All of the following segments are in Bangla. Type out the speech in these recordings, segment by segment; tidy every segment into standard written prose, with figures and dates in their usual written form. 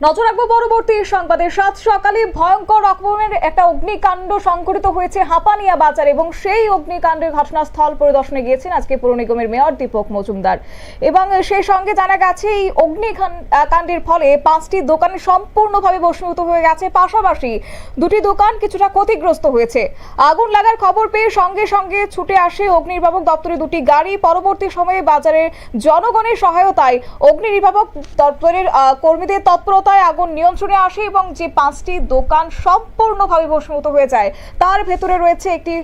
নজর রাখবো পরবর্তী সংবাদে। সাত সকালে ভয়ঙ্কর রকমের একটা অগ্নিকাণ্ড সংঘটিত হয়েছে হাঁপানিয়া বাজারে এবং সেই অগ্নিকাণ্ডের ঘটনাস্থল পরিদর্শনে গিয়েছেন আজকে পৌর নিগমের মেয়র দীপক মজুমদার। এবং সেই সঙ্গে জানা গেছে এই অগ্নিকাণ্ডের ফলে 5টি দোকান সম্পূর্ণভাবে ভস্মীভূত হয়ে গেছে, পাশাপাশি দুটি দোকান কিছুটা ক্ষতিগ্রস্ত হয়েছে। আগুন লাগার খবর পেয়ে সঙ্গে সঙ্গে ছুটে আসে অগ্নিনির্বাপক দপ্তরের দুটি গাড়ি। পরবর্তী সময়ে বাজারের জনগণের সহায়তায় অগ্নিনির্বাপক দপ্তরের কর্মীদের তৎপরতা আগুন নিয়ন্ত্রণে আসে এবং যে 5টি দোকান সম্পূর্ণভাবে ভস্মীভূত হয়ে যায় তার ভেতরে রয়েছে একটি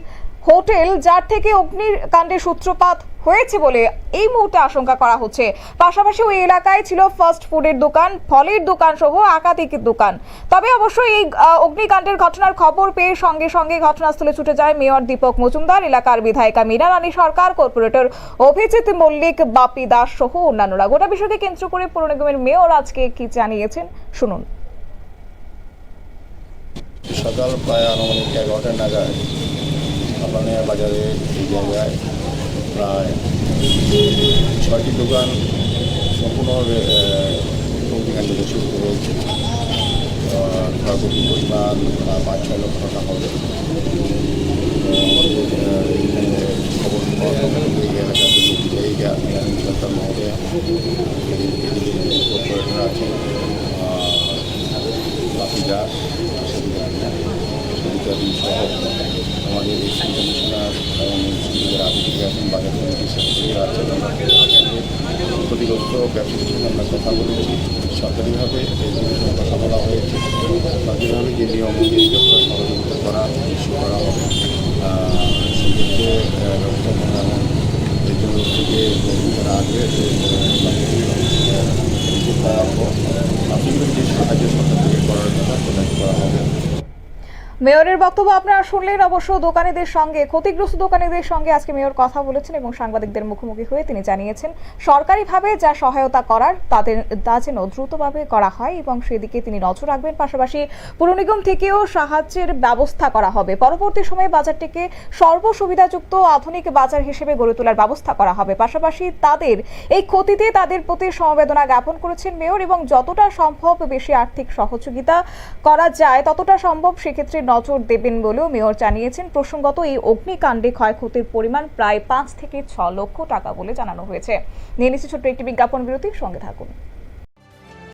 হোটেল, যার থেকে অগ্নিকাণ্ডের সূত্রপাত হয়েছে বলে এই মুহূর্তে আশঙ্কা করা হচ্ছে। পাশাপাশি ওই এলাকায় ছিল ফাস্ট ফুডের দোকান, ফলের দোকান সহ একাধিক দোকান। তবে অবশ্যই এই অগ্নিকাণ্ডের ঘটনার খবর পেয়ে সঙ্গে সঙ্গে ঘটনাস্থলে ছুটে যায় মেয়র দীপক মজুমদার, এলাকার বিধায়িকা মীরা রানী সরকার, কর্পোরেটর অভিজিৎ মল্লিক, বাপি দাস সহ অন্যান্যরা। গোটা বিষয়কে কেন্দ্র করে পৌর নিগমের মেয়র আজকে কি জানিয়েছেন শুনুন। সকাল প্রায় আনুমানিক 11টা নাগাদ হাঁপানিয়া বাজারে এই জায়গায় প্রায় 6টি দোকান সম্পূর্ণভাবে অগ্নিকাণ্ড ভস্মীভূত হয়েছে। ক্ষয়ক্ষতির পরিমাণ 5-6 লক্ষ টাকা হবে। খবর পাওয়া এই এলাকার জায়গা মীরানী সরকার মহোদয়া, কর্পোরেটর আছে বাপি দাস সহ আমাদের এসি কমিশনার এবং মুন্সিপালের আধিকারিক আছেন, বাজার কমিটির সেক্রেটারি আছেন। ক্ষতিগ্রস্ত ব্যবসায়ীদের সঙ্গে আমরা কথা বলেছি, সরকারিভাবে এগুলোর সঙ্গে কথা বলা হয়েছে। সরকারিভাবে যে নিয়ম অনুযায়ী যতটা সহযোগিতা করা নিশ্চয় করা হবে। সেক্ষেত্রে ব্যবস্থা এবং এই জন্য থেকে যারা আসবে যে সাহায্য সরকার থেকে করার জন্য প্রদান করা হবে। মেয়রের বক্তব্য আপনারা শুনলেন। অবশ্য দোকানীদের সঙ্গে, ক্ষতিগ্রস্ত দোকানীদের সঙ্গে আজকে মেয়র কথা বলেছেন এবং সাংবাদিকদের মুখোমুখি হয়ে তিনি জানিয়েছেন সরকারিভাবে যা সহায়তা করার তা যেন দ্রুতভাবে করা হয় এবং সেদিকে তিনি নজর রাখবেন। পাশাপাশি পৌর নিগম থেকেও সাহায্যের ব্যবস্থা করা হবে। পরবর্তী সময়ে বাজারটিকে সর্বসুবিধাযুক্ত আধুনিক বাজার হিসেবে গড়ে তোলার ব্যবস্থা করা হবে। পাশাপাশি তাদের এই ক্ষতিতে তাদের প্রতি সমবেদনা জ্ঞাপন করেছেন মেয়র এবং যতটা সম্ভব বেশি আর্থিক সহযোগিতা করা যায় ততটা সম্ভব সেক্ষেত্রে নজর দেবেন বলেও মেয়র জানিয়েছেন। প্রসঙ্গত এই অগ্নিকাণ্ডে ক্ষয়ক্ষতির পরিমাণ প্রায় 5 থেকে 6 লক্ষ টাকা বলে জানানো হয়েছে। নিয়ে নিচ্ছে ছোট্ট একটি বিজ্ঞাপন বিরতি, সঙ্গে থাকুন।